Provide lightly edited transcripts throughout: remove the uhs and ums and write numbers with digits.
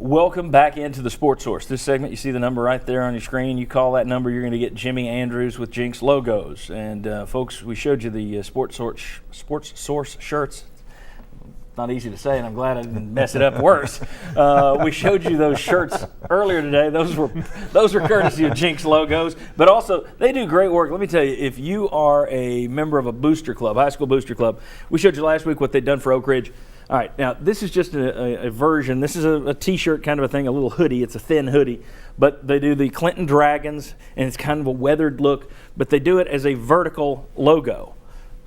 Welcome back into the Sports Source. This segment, you see the number right there on your screen. You call that number, you're going to get Jimmy Andrews with Jinx logos. And folks, we showed you the Sports Source shirts. Not easy to say, and I'm glad I didn't mess it up worse. We showed you those shirts earlier today. Those are courtesy of Jinx logos. But also, they do great work. Let me tell you, if you are a member of a booster club, high school booster club, we showed you last week what they'd done for Oak Ridge. All right, now this is just a version. This is a T-shirt kind of a thing, a little hoodie. It's a thin hoodie. But they do the Clinton Dragons, and it's kind of a weathered look. But they do it as a vertical logo.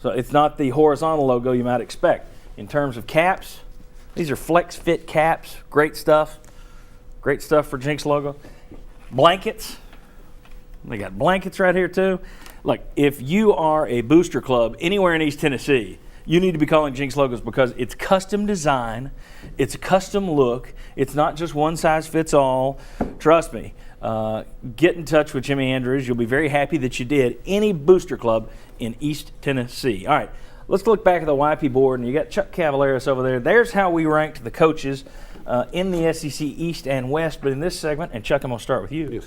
So it's not the horizontal logo you might expect. In terms of caps, these are Flex Fit caps. Great stuff. Great stuff for Jinx logo. Blankets. They got blankets right here too. Look, if you are a booster club anywhere in East Tennessee, you need to be calling Jinx logos because it's custom design, it's a custom look, it's not just one size fits all. Trust me, get in touch with Jimmy Andrews. You'll be very happy that you did. Any booster club in East Tennessee. All right, let's look back at the YP board, and you got Chuck Cavaleris over there. There's how we ranked the coaches in the SEC East and West, but in this segment, and Chuck, I'm going to start with you. Yes.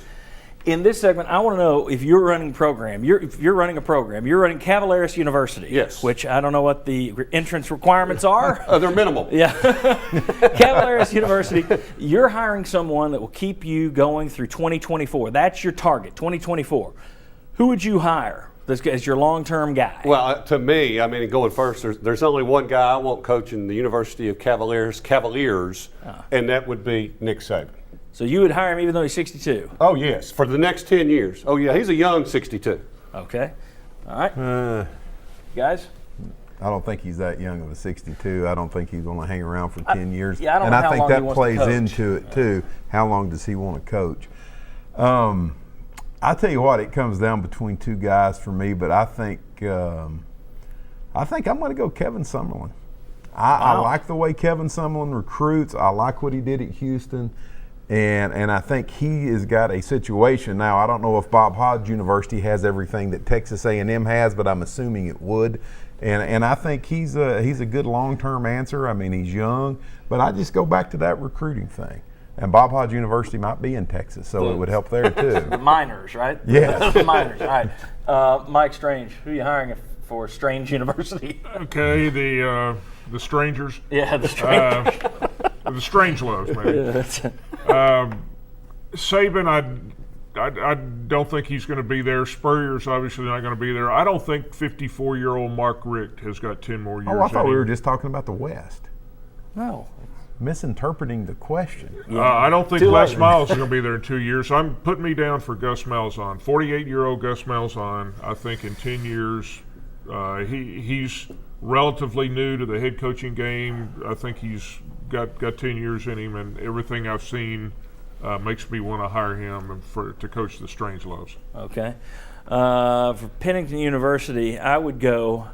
In this segment, I want to know if you're running a program. If you're running Cavaleris University. Yes. Which I don't know what the entrance requirements are. They're minimal. Yeah. Cavaleris University, you're hiring someone that will keep you going through 2024. That's your target, 2024. Who would you hire as your long-term guy? Well, to me, I mean, going first, there's only one guy I want coaching the University of Cavaliers, and that would be Nick Saban. So you would hire him even though he's 62? Oh, yes, for the next 10 years. Oh, yeah, he's a young 62. Okay. All right. Guys? I don't think he's that young of a 62. I don't think he's going to hang around for 10 years. Yeah, I don't know how think long he that wants plays to coach. into it, too. How long does he want to coach? I tell you what, it comes down between two guys for me, but I think I'm going to go Kevin Summerlin. I like the way Kevin Summerlin recruits. I like what he did at Houston. And I think he has got a situation now. I don't know if Bob Hodge University has everything that Texas A&M has, but I'm assuming it would. And I think he's a good long-term answer. I mean, he's young, but I just go back to that recruiting thing. And Bob Hodge University might be in Texas, so it would help there too. The miners, right? Yes. The miners. All right. Mike Strange, who are you hiring for Strange University? Okay, the strangers. Yeah, the Strange. The Strangelows, maybe. Yeah, Saban, I don't think he's going to be there. Spurrier's obviously not going to be there. I don't think 54-year-old Mark Richt has got 10 more years. Oh, I thought in we him. were just talking about the West. no. Misinterpreting the question. I don't think Too Les late. Miles is going to be there in 2 years. I'm putting me down for Gus Malzahn. 48-year-old Gus Malzahn, I think in 10 years, he's relatively new to the head coaching game. I think he's got 10 years in him, and everything I've seen makes me want to hire him to coach the Strangelows. Okay. For Pennington University, I would go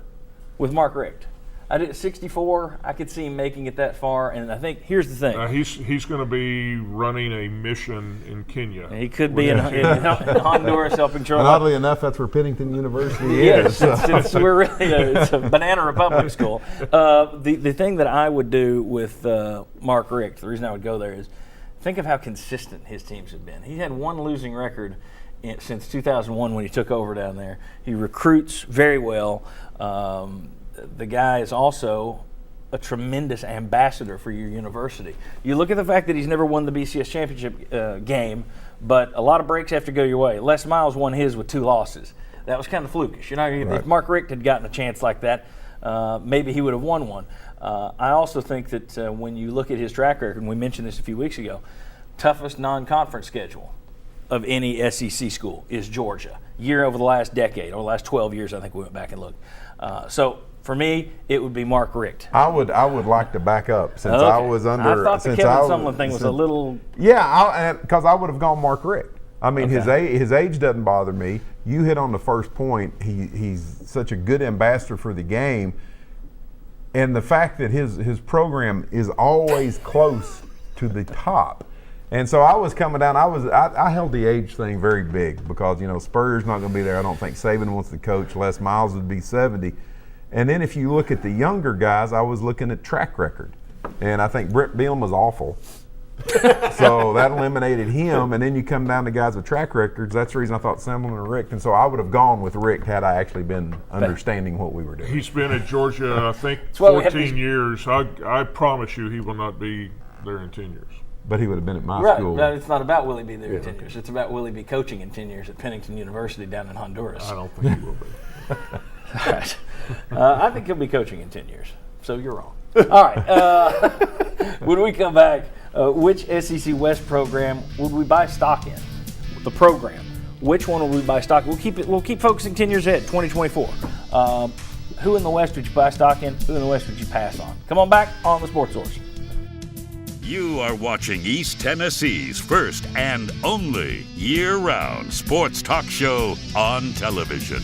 with Mark Richt. I did 64. I could see him making it that far, and I think here's the thing. He's going to be running a mission in Kenya. He could be in Honduras helping And Charlotte. oddly enough, that's where Pennington University Yes, is. we're really it's a banana republic school. The thing that I would do with Mark Richt, the reason I would go there is think of how consistent his teams have been. He had one losing record since 2001 when he took over down there. He recruits very well. The guy is also a tremendous ambassador for your university. You look at the fact that he's never won the BCS championship game, but a lot of breaks have to go your way. Les Miles won his with 2 losses. That was kind of flukish. You know, if Mark Richt had gotten a chance like that, maybe he would have won one. I also think that when you look at his track record, and we mentioned this a few weeks ago, toughest non-conference schedule of any SEC school is Georgia. Year over the last decade, or the last 12 years, I think we went back and looked. So for me, it would be Mark Richt. I would like to back up since I was under. I thought the since Kevin I Sumlin thing was a little. Yeah, because I would have gone Mark Richt. I mean, Okay. his age doesn't bother me. You hit on the first point. He's such a good ambassador for the game, and the fact that his program is always close to the top. And so I was coming down. I held the age thing very big because Spurrier's not going to be there. I don't think Saban wants to coach. Les Miles would be 70. And then if you look at the younger guys, I was looking at track record, and I think Brett Bielema was awful. So that eliminated him, and then you come down to guys with track records. That's the reason I thought Summerlin or Richt, and so I would have gone with Richt had I actually been understanding what we were doing. He's been at Georgia, I think, why we have 14 years. I promise you he will not be there in 10 years. But he would have been at my Right, school. but it's not about Willie B. there in 10 years. It's about Willie B. coaching in 10 years at Pennington University down in Honduras. I don't think he will be. All right. I think he'll be coaching in 10 years. So you're wrong. All right. When we come back, which SEC West program would we buy stock in? The program. Which one will we buy stock? We'll keep focusing 10 years ahead, 2024. Who in the West would you buy stock in? Who in the West would you pass on? Come on back on the Sports Source. You are watching East Tennessee's first and only year-round sports talk show on television.